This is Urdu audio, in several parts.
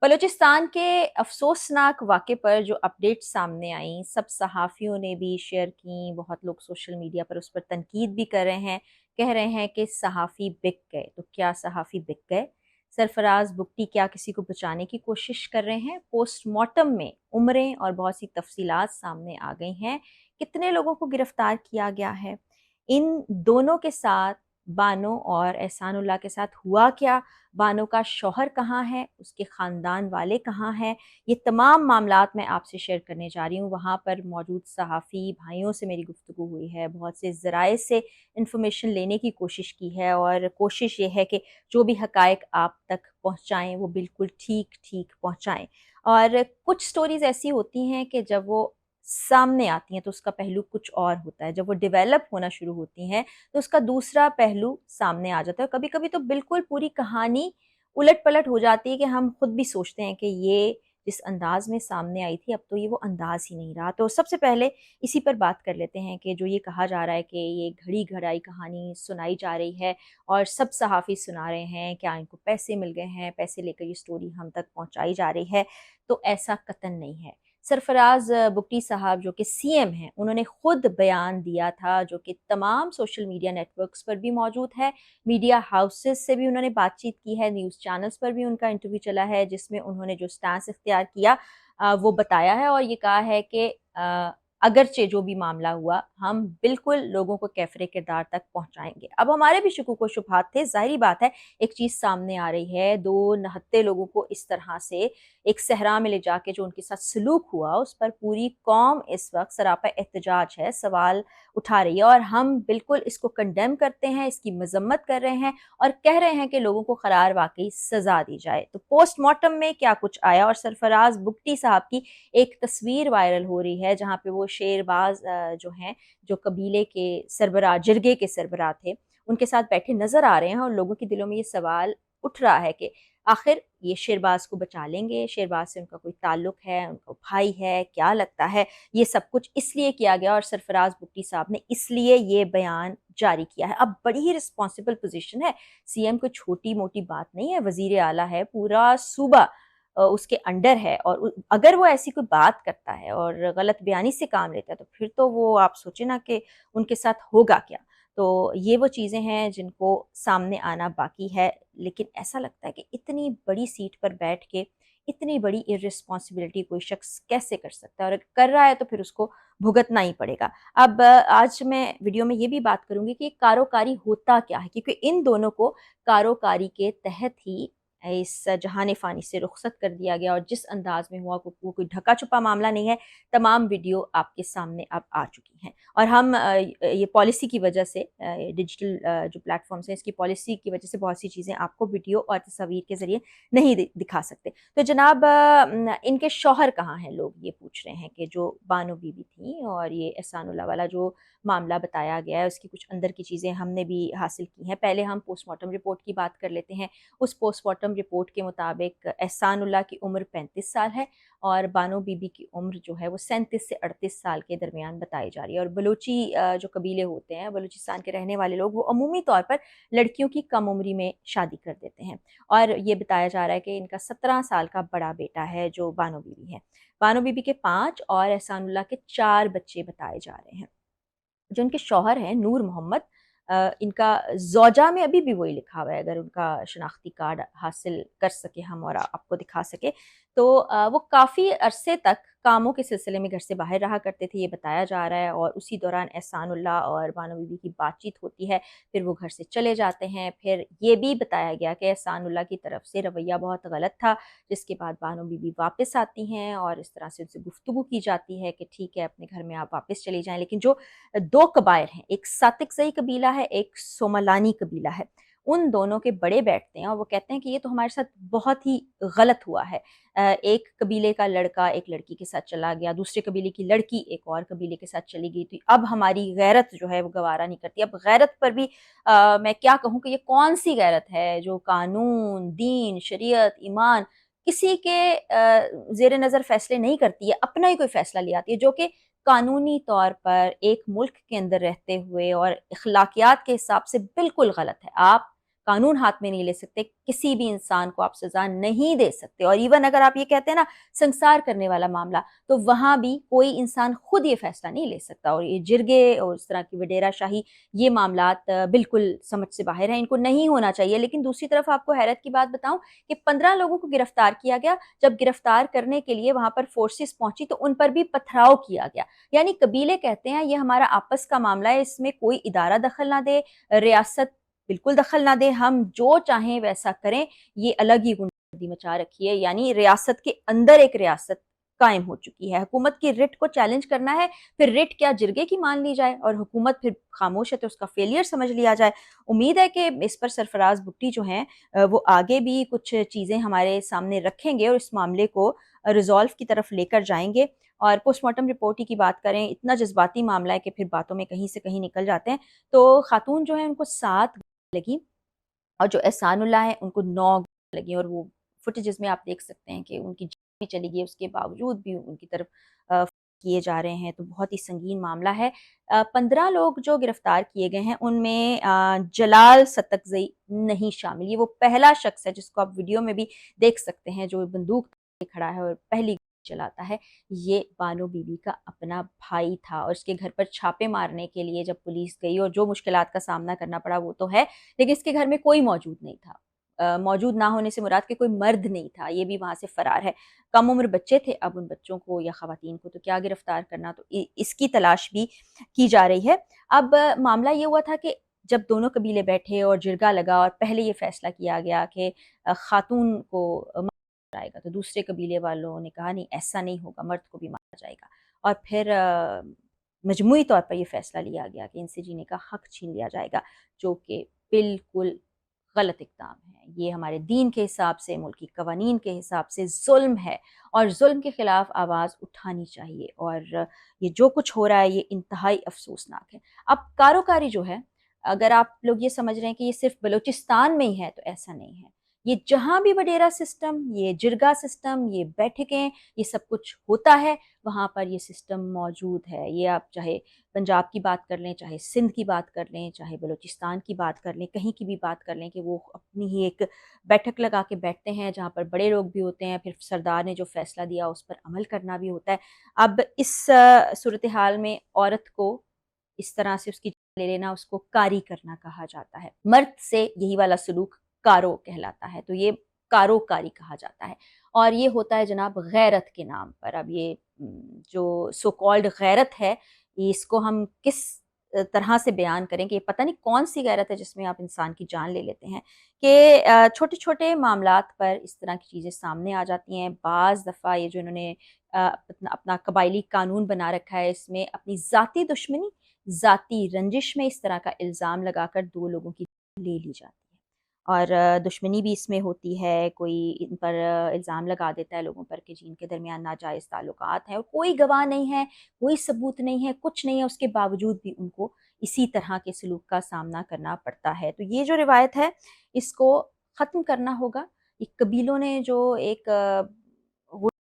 بلوچستان کے افسوسناک واقعے پر جو اپڈیٹ سامنے آئیں، سب صحافیوں نے بھی شیئر کیں، بہت لوگ سوشل میڈیا پر اس پر تنقید بھی کر رہے ہیں، کہہ رہے ہیں کہ صحافی بک گئے۔ تو کیا صحافی بک گئے؟ سرفراز بگٹی کیا کسی کو بچانے کی کوشش کر رہے ہیں؟ پوسٹ مارٹم میں عمریں اور بہت سی تفصیلات سامنے آ گئی ہیں۔ کتنے لوگوں کو گرفتار کیا گیا ہے؟ ان دونوں کے ساتھ، بانو اور احسان اللہ کے ساتھ ہوا کیا؟ بانو کا شوہر کہاں ہے؟ اس کے خاندان والے کہاں ہیں؟ یہ تمام معاملات میں آپ سے شیئر کرنے جا رہی ہوں۔ وہاں پر موجود صحافی بھائیوں سے میری گفتگو ہوئی ہے، بہت سے ذرائع سے انفارمیشن لینے کی کوشش کی ہے، اور کوشش یہ ہے کہ جو بھی حقائق آپ تک پہنچائیں وہ بالکل ٹھیک ٹھیک پہنچائیں۔ اور کچھ سٹوریز ایسی ہوتی ہیں کہ جب وہ سامنے آتی ہیں تو اس کا پہلو کچھ اور ہوتا ہے، جب وہ ڈیولپ ہونا شروع ہوتی ہیں تو اس کا دوسرا پہلو سامنے آ جاتا ہے۔ کبھی کبھی تو بالکل پوری کہانی الٹ پلٹ ہو جاتی ہے کہ ہم خود بھی سوچتے ہیں کہ یہ جس انداز میں سامنے آئی تھی اب تو یہ وہ انداز ہی نہیں رہا۔ تو سب سے پہلے اسی پر بات کر لیتے ہیں کہ جو یہ کہا جا رہا ہے کہ یہ گھڑی گھڑائی کہانی سنائی جا رہی ہے اور سب صحافی سنا رہے ہیں، کیا ان کو پیسے مل گئے ہیں، پیسے لے کر یہ سٹوری ہم تک پہنچائی جا رہی ہے؟ تو ایسا قطعاً نہیں ہے۔ سرفراز بگٹی صاحب جو کہ سی ایم ہیں، انہوں نے خود بیان دیا تھا جو کہ تمام سوشل میڈیا نیٹ ورکس پر بھی موجود ہے، میڈیا ہاؤسز سے بھی انہوں نے بات چیت کی ہے، نیوز چینلز پر بھی ان کا انٹرویو چلا ہے، جس میں انہوں نے جو سٹانس اختیار کیا وہ بتایا ہے، اور یہ کہا ہے کہ اگرچہ جو بھی معاملہ ہوا ہم بالکل لوگوں کو کیفر کردار تک پہنچائیں گے۔ اب ہمارے بھی شکوک و شبہات تھے، ظاہری بات ہے ایک چیز سامنے آ رہی ہے، دو نہتے لوگوں کو اس طرح سے ایک صحرا میں لے جا کے جو ان کے ساتھ سلوک ہوا اس پر پوری قوم اس وقت سراپا احتجاج ہے، سوال اٹھا رہی ہے، اور ہم بالکل اس کو کنڈیم کرتے ہیں، اس کی مذمت کر رہے ہیں اور کہہ رہے ہیں کہ لوگوں کو قرار واقعی سزا دی جائے۔ تو پوسٹ مارٹم میں کیا کچھ آیا، اور سرفراز بگٹی صاحب کی ایک تصویر وائرل ہو رہی ہے جہاں پہ وہ شیر باز جو ہیں، جو قبیلے کے سربراہ، جرگے کے سربراہ تھے، ان کے ساتھ بیٹھے نظر آ رہے ہیں، اور لوگوں کے دلوں میں یہ سوال اٹھ رہا ہے کہ آخر یہ شیرباز کو بچا لیں گے؟ شیرباز سے ان کا کوئی تعلق ہے، ان کا بھائی ہے، کیا لگتا ہے؟ یہ سب کچھ اس لیے کیا گیا اور سرفراز بگٹی صاحب نے اس لیے یہ بیان جاری کیا ہے۔ اب بڑی ہی رسپانسبل پوزیشن ہے، سی ایم کوئی چھوٹی موٹی بات نہیں ہے، وزیر اعلیٰ ہے، پورا صوبہ اس کے انڈر ہے، اور اگر وہ ایسی کوئی بات کرتا ہے اور غلط بیانی سے کام لیتا ہے تو پھر تو وہ آپ سوچیں نا کہ ان کے ساتھ ہوگا کیا۔ تو یہ وہ چیزیں ہیں جن کو سامنے آنا باقی ہے، لیکن ایسا لگتا ہے کہ اتنی بڑی سیٹ پر بیٹھ کے اتنی بڑی ارسپانسبلٹی کوئی شخص کیسے کر سکتا ہے، اور اگر کر رہا ہے تو پھر اس کو بھگتنا ہی پڑے گا۔ اب آج میں ویڈیو میں یہ بھی بات کروں گی کہ کاروکاری ہوتا کیا ہے، کیونکہ ان دونوں کو کاروکاری کے تحت ہی اس جہان فانی سے رخصت کر دیا گیا، اور جس انداز میں ہوا وہ کوئی ڈھکا چھپا معاملہ نہیں ہے، تمام ویڈیو آپ کے سامنے اب آ چکی ہیں، اور ہم یہ پالیسی کی وجہ سے ڈیجیٹل جو پلیٹ فارمز ہیں اس کی پالیسی کی وجہ سے بہت سی چیزیں آپ کو ویڈیو اور تصاویر کے ذریعے نہیں دکھا سکتے۔ تو جناب ان کے شوہر کہاں ہیں؟ لوگ یہ پوچھ رہے ہیں کہ جو بانو بی بی تھیں، اور یہ احسان اللہ والا جو معاملہ بتایا گیا ہے اس کی کچھ اندر کی چیزیں ہم نے بھی حاصل کی ہیں۔ پہلے ہم پوسٹ مارٹم رپورٹ کی بات کر لیتے ہیں۔ اس پوسٹ مارٹم رپورٹ کے مطابق احسان اللہ کی عمر 35 سال ہے، اور بانو بی بی کی عمر جو ہے وہ 37 سے 38 سال کے درمیان بتائی جا رہی ہے۔ اور بلوچی جو قبیلے ہوتے ہیں، بلوچستان کے رہنے والے لوگ، وہ عمومی طور پر لڑکیوں کی کم عمری میں شادی کر دیتے ہیں، اور یہ بتایا جا رہا ہے کہ ان کا 17 سال کا بڑا بیٹا ہے جو بانو بی بی ہے۔ بانو بی بی کے 5 اور احسان اللہ کے 4 بچے بتائے جا رہے ہیں۔ جو ان کے شوہر ہیں نور محمد، ان کا زوجہ میں ابھی بھی وہی لکھا ہوا ہے، اگر ان کا شناختی کارڈ حاصل کر سکے ہم اور آپ کو دکھا سکے تو وہ کافی عرصے تک کاموں کے سلسلے میں گھر سے باہر رہا کرتے تھے، یہ بتایا جا رہا ہے، اور اسی دوران احسان اللہ اور بانو بی بی کی بات چیت ہوتی ہے، پھر وہ گھر سے چلے جاتے ہیں۔ پھر یہ بھی بتایا گیا کہ احسان اللہ کی طرف سے رویہ بہت غلط تھا، جس کے بعد بانو بی بی واپس آتی ہیں اور اس طرح سے ان سے گفتگو کی جاتی ہے کہ ٹھیک ہے اپنے گھر میں آپ واپس چلی جائیں، لیکن جو 2 قبائل ہیں، ایک ساتک زئی قبیلہ ہے، ایک سوملانی قبیلہ ہے، ان دونوں کے بڑے بیٹھتے ہیں اور وہ کہتے ہیں کہ یہ تو ہمارے ساتھ بہت ہی غلط ہوا ہے۔ ایک قبیلے کا لڑکا ایک لڑکی کے ساتھ چلا گیا، دوسرے قبیلے کی لڑکی ایک اور قبیلے کے ساتھ چلی گئی، تو اب ہماری غیرت جو ہے وہ گوارا نہیں کرتی۔ اب غیرت پر بھی میں کیا کہوں کہ یہ کون سی غیرت ہے جو قانون، دین، شریعت، ایمان کسی کے زیر نظر فیصلے نہیں کرتی ہے، اپنا ہی کوئی فیصلہ لے آتی ہے، جو کہ قانونی طور پر ایک ملک کے اندر رہتے ہوئے اور اخلاقیات کے حساب سے بالکل غلط ہے۔ آپ قانون ہاتھ میں نہیں لے سکتے، کسی بھی انسان کو آپ سزا نہیں دے سکتے. اور ایون اگر آپ یہ کہتے ہیں نا سنسار کرنے والا معاملہ، تو وہاں بھی کوئی انسان خود یہ فیصلہ نہیں لے سکتا. اور یہ جرگے اور اس طرح کی وڈیرا شاہی، یہ معاملات بالکل سمجھ سے باہر ہیں، ان کو نہیں ہونا چاہیے. لیکن دوسری طرف آپ کو حیرت کی بات بتاؤں کہ 15 لوگوں کو گرفتار کیا گیا. جب گرفتار کرنے کے لیے وہاں پر فورسز پہنچی تو ان پر بھی پتھراؤ کیا گیا. یعنی قبیلے کہتے ہیں یہ ہمارا آپس کا معاملہ ہے، اس میں کوئی ادارہ دخل نہ دے، ریاست بالکل دخل نہ دے، ہم جو چاہیں ویسا کریں. یہ الگ ہی گنڈی مچا رکھی ہے. یعنی ریاست کے اندر ایک ریاست قائم ہو چکی ہے. حکومت کی رٹ کو چیلنج کرنا ہے، پھر رٹ کیا جرگے کی مان لی جائے اور حکومت پھر خاموش ہے تو اس کا فیلئر سمجھ لیا جائے. امید ہے کہ اس پر سرفراز بھٹی جو ہیں وہ آگے بھی کچھ چیزیں ہمارے سامنے رکھیں گے اور اس معاملے کو ریزالو کی طرف لے کر جائیں گے. اور پوسٹ مارٹم رپورٹ ہی کی بات کریں، اتنا جذباتی معاملہ ہے کہ پھر باتوں میں کہیں سے کہیں نکل جاتے ہیں. تو خاتون جو ہیں ان کو 7 لگی اور جو احسان اللہ ہیں ان کو 9 لگی. اور وہ فوٹیجز میں آپ دیکھ سکتے ہیں کہ ان کی جان بھی چلی گئی، اس کے باوجود بھی ان کی طرف کیے جا رہے ہیں. تو بہت ہی سنگین معاملہ ہے. 15 لوگ جو گرفتار کیے گئے ہیں ان میں جلال ستکزئی نہیں شامل. یہ وہ پہلا شخص ہے جس کو آپ ویڈیو میں بھی دیکھ سکتے ہیں جو بندوق کھڑا ہے اور پہلی گولی چلاتا ہے. یہ بانو بی بی کا اپنا بھائی تھا اور اس کے گھر پر چھاپے مارنے کے لیے جب پولیس گئی اور جو مشکلات کا سامنا کرنا پڑا وہ تو ہے، لیکن اس کے گھر میں کوئی موجود نہیں تھا. موجود نہ ہونے سے مراد کہ کوئی مرد نہیں تھا، یہ بھی وہاں سے فرار ہے. کم عمر بچے تھے، اب ان بچوں کو یا خواتین کو تو کیا گرفتار کرنا، تو اس کی تلاش بھی کی جا رہی ہے. اب معاملہ یہ ہوا تھا کہ جب دونوں قبیلے بیٹھے اور جرگا لگا اور پہلے یہ فیصلہ کیا گیا کہ خاتون کو مارا جائے گا، تو دوسرے قبیلے والوں نے کہا نہیں ایسا نہیں ہوگا، مرد کو بھی مارا جائے گا. اور پھر مجموعی طور پر یہ فیصلہ لیا گیا کہ ان سے جینے کا حق چھین لیا جائے گا، جو کہ بالکل غلط اقدام ہے. یہ ہمارے دین کے حساب سے، ملکی قوانین کے حساب سے ظلم ہے اور ظلم کے خلاف آواز اٹھانی چاہیے. اور یہ جو کچھ ہو رہا ہے یہ انتہائی افسوسناک ہے. اب کاروکاری جو ہے، اگر آپ لوگ یہ سمجھ رہے ہیں کہ یہ صرف بلوچستان میں ہی ہے تو ایسا نہیں ہے. یہ جہاں بھی وڈیرا سسٹم، یہ جرگا سسٹم، یہ بیٹھکیں، یہ سب کچھ ہوتا ہے وہاں پر یہ سسٹم موجود ہے. یہ آپ چاہے پنجاب کی بات کر لیں، چاہے سندھ کی بات کر لیں، چاہے بلوچستان کی بات کر لیں، کہیں کی بھی بات کر لیں، کہ وہ اپنی ہی ایک بیٹھک لگا کے بیٹھتے ہیں جہاں پر بڑے لوگ بھی ہوتے ہیں، پھر سردار نے جو فیصلہ دیا اس پر عمل کرنا بھی ہوتا ہے. اب اس صورتحال میں عورت کو اس طرح سے اس کی جان لے لینا، اس کو کاری کرنا کہا جاتا ہے. مرد سے یہی والا سلوک کارو کہلاتا ہے، تو یہ کارو کاری کہا جاتا ہے. اور یہ ہوتا ہے جناب غیرت کے نام پر. اب یہ جو سو کالڈ غیرت ہے، اس کو ہم کس طرح سے بیان کریں کہ یہ پتہ نہیں کون سی غیرت ہے جس میں آپ انسان کی جان لے لیتے ہیں، کہ چھوٹے چھوٹے معاملات پر اس طرح کی چیزیں سامنے آ جاتی ہیں. بعض دفعہ یہ جو انہوں نے اپنا قبائلی قانون بنا رکھا ہے، اس میں اپنی ذاتی دشمنی، ذاتی رنجش میں اس طرح کا الزام لگا کر 2 لوگوں کی جان لے لی جاتی ہے. اور دشمنی بھی اس میں ہوتی ہے، کوئی ان پر الزام لگا دیتا ہے لوگوں پر کہ جن کے درمیان ناجائز تعلقات ہیں اور کوئی گواہ نہیں ہے، کوئی ثبوت نہیں ہے، کچھ نہیں ہے، اس کے باوجود بھی ان کو اسی طرح کے سلوک کا سامنا کرنا پڑتا ہے. تو یہ جو روایت ہے اس کو ختم کرنا ہوگا. ایک قبیلوں نے جو ایک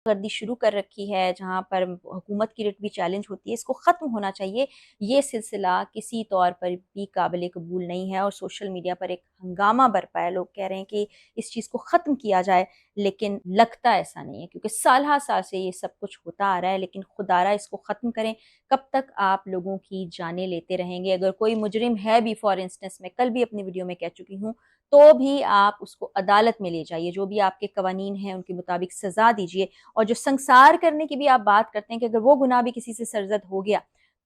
گردی شروع کر رکھی ہے جہاں پر حکومت کی رٹ بھی چیلنج ہوتی ہے، اس کو ختم ہونا چاہیے. یہ سلسلہ کسی طور پر بھی قابل قبول نہیں ہے اور سوشل میڈیا پر ایک ہنگامہ برپا ہے. لوگ کہہ رہے ہیں کہ اس چیز کو ختم کیا جائے، لیکن لگتا ایسا نہیں ہے کیونکہ سالہ سال سے یہ سب کچھ ہوتا آ رہا ہے. لیکن خدا را اس کو ختم کریں. کب تک آپ لوگوں کی جانیں لیتے رہیں گے؟ اگر کوئی مجرم ہے بھی، فار انسٹنس میں کل بھی اپنی ویڈیو میں کہہ چکی ہوں، تو بھی آپ اس کو عدالت میں لے جائیے، جو بھی آپ کے قوانین ہیں ان کے مطابق سزا دیجیے. اور جو سنسار کرنے کی بھی آپ بات کرتے ہیں کہ اگر وہ گناہ بھی کسی سے سرزد ہو گیا،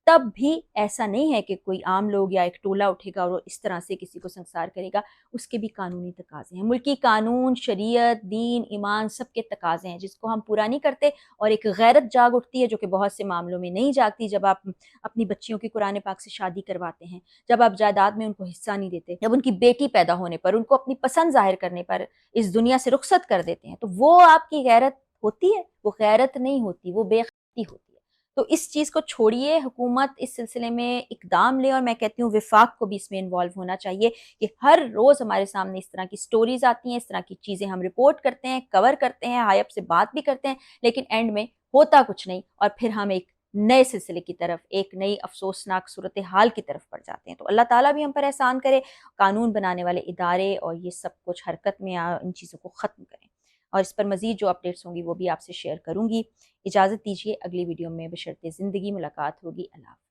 تب بھی ایسا نہیں ہے کہ کوئی عام لوگ یا ایک ٹولہ اٹھے گا اور وہ اس طرح سے کسی کو سنسار کرے گا. اس کے بھی قانونی تقاضے ہیں، ملکی قانون، شریعت، دین، ایمان، سب کے تقاضے ہیں جس کو ہم پورا نہیں کرتے. اور ایک غیرت جاگ اٹھتی ہے جو کہ بہت سے معاملوں میں نہیں جاگتی. جب آپ اپنی بچیوں کی قرآن پاک سے شادی کرواتے ہیں، جب آپ جائیداد میں ان کو حصہ نہیں دیتے، جب ان کی بیٹی پیدا ہونے پر ان کو اپنی پسند ظاہر کرنے پر اس دنیا سے رخصت کر دیتے ہیں، تو وہ آپ کی غیرت ہوتی ہے؟ وہ غیرت نہیں ہوتی، وہ بے غیرتی ہوتی ہے. تو اس چیز کو چھوڑیے. حکومت اس سلسلے میں اقدام لے اور میں کہتی ہوں وفاق کو بھی اس میں انوالو ہونا چاہیے کہ ہر روز ہمارے سامنے اس طرح کی سٹوریز آتی ہیں، اس طرح کی چیزیں ہم رپورٹ کرتے ہیں، کور کرتے ہیں، ہائی اپ سے بات بھی کرتے ہیں، لیکن اینڈ میں ہوتا کچھ نہیں اور پھر ہم ایک نئے سلسلے کی طرف، ایک نئی افسوسناک صورتحال کی طرف بڑھ جاتے ہیں۔ تو اللہ تعالیٰ بھی ہم پر احسان کرے، قانون بنانے والے ادارے اور یہ سب کچھ حرکت میں ان چیزوں کو ختم کریں، اور اس پر مزید جو اپڈیٹس ہوں گی وہ بھی آپ سے شیئر کروں گی۔ اجازت دیجیے، اگلی ویڈیو میں بشرط زندگی ملاقات ہوگی۔ اللہ حافظ۔